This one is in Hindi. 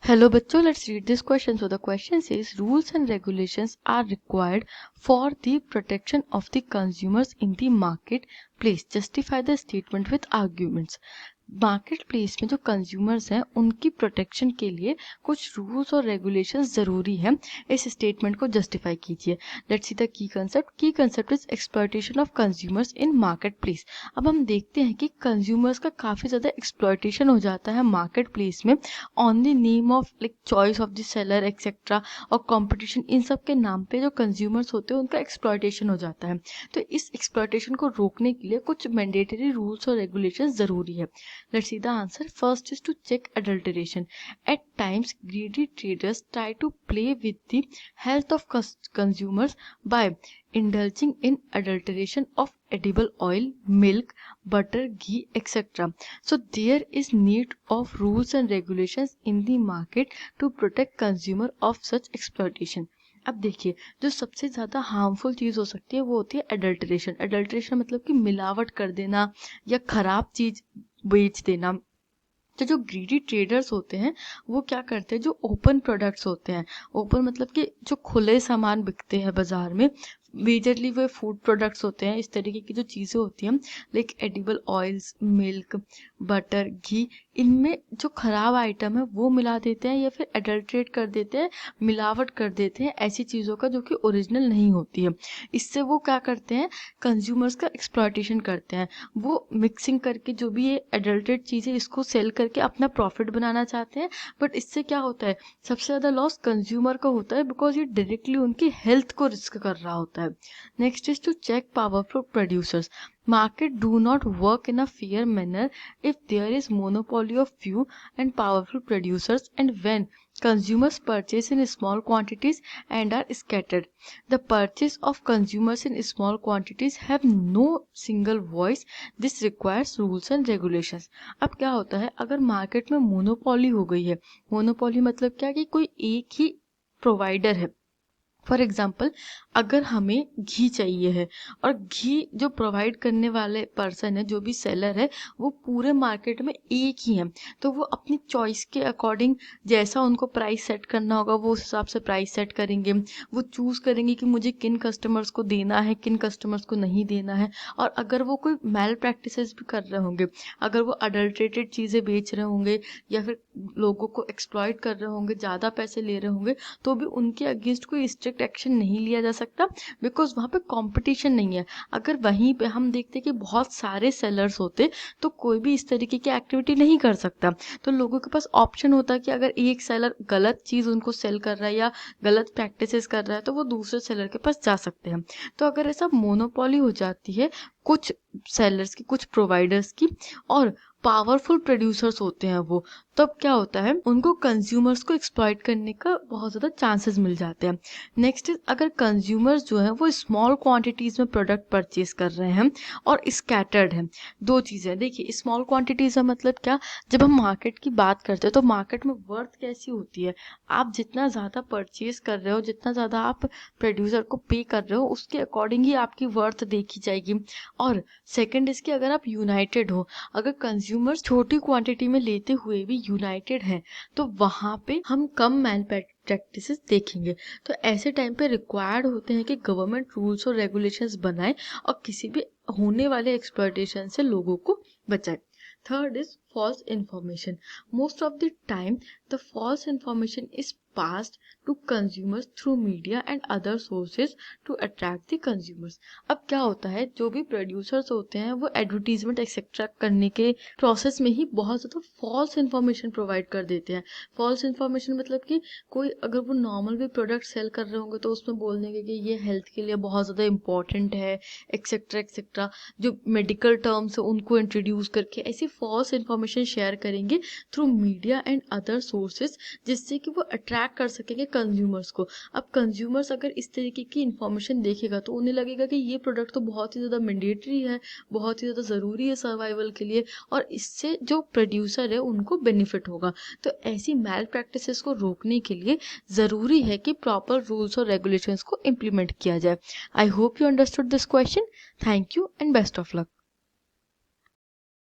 Hello बच्चों, let's read this question. So the question says rules and regulations are required for the protection of the consumers in the marketplace. Justify the statement with arguments. Market place में जो कंज्यूमर्स हैं उनकी प्रोटेक्शन के लिए कुछ रूल्स और रेगुलेशंस ज़रूरी है। इस स्टेटमेंट को जस्टिफाई कीजिए। Let's see the key concept is exploitation of consumers in market place. अब हम देखते हैं कि कंज्यूमर्स का काफ़ी ज़्यादा एक्सप्लॉयटेशन हो जाता है मार्केट प्लेस में on the name of like choice of the seller etcetera और कंपटीशन। इन सब के नाम पे जो कंज्यूमर्स होते हैं उनका एक्सप्लॉयटेशन हो जाता है। तो इस एक्सप्लॉयटेशन को रोकने के लिए कुछ मैंडेटरी रूल्स और रेगुलेशन ज़रूरी है। Let's see the answer. First is to check adulteration. At times, greedy traders try to play with the health of consumers by indulging in adulteration of edible oil, milk, butter, ghee, etc. So there is need of rules and regulations in the market to protect consumer of such exploitation. अब देखिए, जो सबसे ज़्यादा हार्मफुल चीज़ हो सकती है वो होती है एडल्ट्रेशन। एडल्ट्रेशन मतलब कि मिलावट कर देना या ख़राब चीज़ बेच देना। तो जो ग्रीडी ट्रेडर्स होते हैं वो क्या करते हैं, जो ओपन प्रोडक्ट्स होते हैं, ओपन मतलब कि जो खुले सामान बिकते हैं बाजार में, मेजरली वो फूड प्रोडक्ट्स होते हैं, इस तरीके की जो चीज़ें होती हैं like edible oils, milk, butter, ghee, इनमें जो ख़राब आइटम है वो मिला देते हैं या फिर एडल्ट्रेट कर देते हैं, मिलावट कर देते हैं ऐसी चीज़ों का जो कि ओरिजिनल नहीं होती है। इससे वो क्या करते हैं, कंज्यूमर्स का एक्सप्लॉयटेशन करते हैं। वो मिक्सिंग करके जो भी ये एडल्ट्रेट चीज़ें इसको सेल करके अपना प्रॉफिट बनाना चाहते हैं, बट इससे क्या होता है, सबसे ज़्यादा लॉस कंज्यूमर का होता है बिकॉज ये डायरेक्टली उनकी हेल्थ को रिस्क कर रहा होता है। Next is to check powerful producers. Market do not work in a fair manner if there is monopoly of few and powerful producers and when consumers purchase in small quantities and are scattered. The purchase of consumers in small quantities have no single voice. This requires rules and regulations. अब क्या होता है, अगर मार्केट में मोनोपोली हो गई है, मोनोपोली मतलब क्या कि कोई एक ही प्रोवाइडर है। फॉर एग्ज़ाम्पल, अगर हमें घी चाहिए है और घी जो प्रोवाइड करने वाले पर्सन है, जो भी सेलर है, वो पूरे मार्केट में एक ही है, तो वो अपनी चॉइस के अकॉर्डिंग जैसा उनको प्राइस सेट करना होगा वो उस हिसाब से प्राइस सेट करेंगे। वो चूज़ करेंगे कि मुझे किन कस्टमर्स को देना है, किन कस्टमर्स को नहीं देना है। और अगर वो कोई मैल प्रैक्टिसेस भी कर रहे होंगे, अगर वो अडल्ट्रेटेड चीज़ें बेच रहे होंगे या फिर लोगों को एक्सप्लॉइट कर रहे होंगे, ज़्यादा पैसे ले रहे होंगे, तो भी उनके अगेंस्ट कोई स्ट्रिक्ट एक्शन नहीं लिया जा सकता बिकॉज वहाँ पे कंपटीशन नहीं है। अगर वहीं पे हम देखते कि बहुत सारे सेलर्स होते तो कोई भी इस तरीके की एक्टिविटी नहीं कर सकता। तो लोगों के पास ऑप्शन होता कि अगर एक सेलर गलत चीज़ उनको सेल कर रहा है या गलत प्रैक्टिसेस कर रहा है तो वो दूसरे सेलर के पास जा सकते हैं। तो अगर ऐसा मोनोपोली हो जाती है कुछ सेलर्स की, कुछ प्रोवाइडर्स की, और पावरफुल प्रोड्यूसर्स होते हैं वो, तब क्या होता है, उनको कंज्यूमर्स को एक्सप्लॉइट करने का बहुत ज़्यादा चांसेस मिल जाते हैं। नेक्स्ट इज, अगर कंज्यूमर्स जो है वो स्मॉल क्वांटिटीज़ में प्रोडक्ट परचेज कर रहे हैं और स्कैटर्ड हैं। दो चीज़ें देखिए, स्मॉल क्वांटिटीज़ का मतलब क्या, जब हम मार्केट की बात करते हैं तो मार्केट में वर्थ कैसी होती है, आप जितना ज़्यादा परचेज कर रहे हो, जितना ज़्यादा आप प्रोड्यूसर को पे कर रहे हो, उसके अकॉर्डिंग ही आपकी वर्थ देखी जाएगी। और सेकंड इसकी, अगर आप यूनाइटेड हो, अगर कंज्यूमर्स छोटी क्वांटिटी में लेते हुए भी यूनाइटेड हैं, तो वहाँ पे हम कम मैल प्रैक्टिसेस देखेंगे। तो ऐसे टाइम पे रिक्वायर्ड होते हैं कि गवर्नमेंट रूल्स और रेगुलेशंस बनाए और किसी भी होने वाले एक्सप्लॉयटेशन से लोगों को बचाए। Third is false information. Most of the time the false information is passed to consumers through media and other sources to attract the consumers. अब क्या होता है, जो भी प्रोड्यूसर्स होते हैं वो एडवर्टीजमेंट एक्सेट्रा करने के प्रोसेस में ही बहुत ज़्यादा फॉल्स इन्फॉर्मेशन प्रोवाइड कर देते हैं। फॉल्स इन्फॉर्मेशन मतलब कि कोई अगर वो नॉर्मल भी प्रोडक्ट सेल कर रहे होंगे तो उसमें बोल देंगे कि ये हेल्थ के लिए बहुत ज़्यादा इंपॉर्टेंट है, एक्सेट्रा एक्सेट्रा, जो मेडिकल टर्म्स है उनको इंट्रोड्यूस करके ऐसी फॉल्स इन्फॉर्मेशन शेयर करेंगे through media and other sources, जिससे कि वो अट्रैक्ट कर सकेंगे कंज्यूमर्स को। अब कंज्यूमर्स अगर इस तरीके की इन्फॉर्मेशन देखेगा तो उन्हें लगेगा कि ये प्रोडक्ट तो बहुत ही ज़्यादा मैंडेटरी है, बहुत ही ज़्यादा ज़रूरी है सर्वाइवल के लिए, और इससे जो प्रोड्यूसर है उनको बेनिफिट होगा। तो ऐसी मैल प्रैक्टिसेस को रोकने के लिए ज़रूरी है कि प्रॉपर रूल्स और रेगुलेशंस को इम्प्लीमेंट किया जाए। I hope you understood this question. Thank you and best of luck.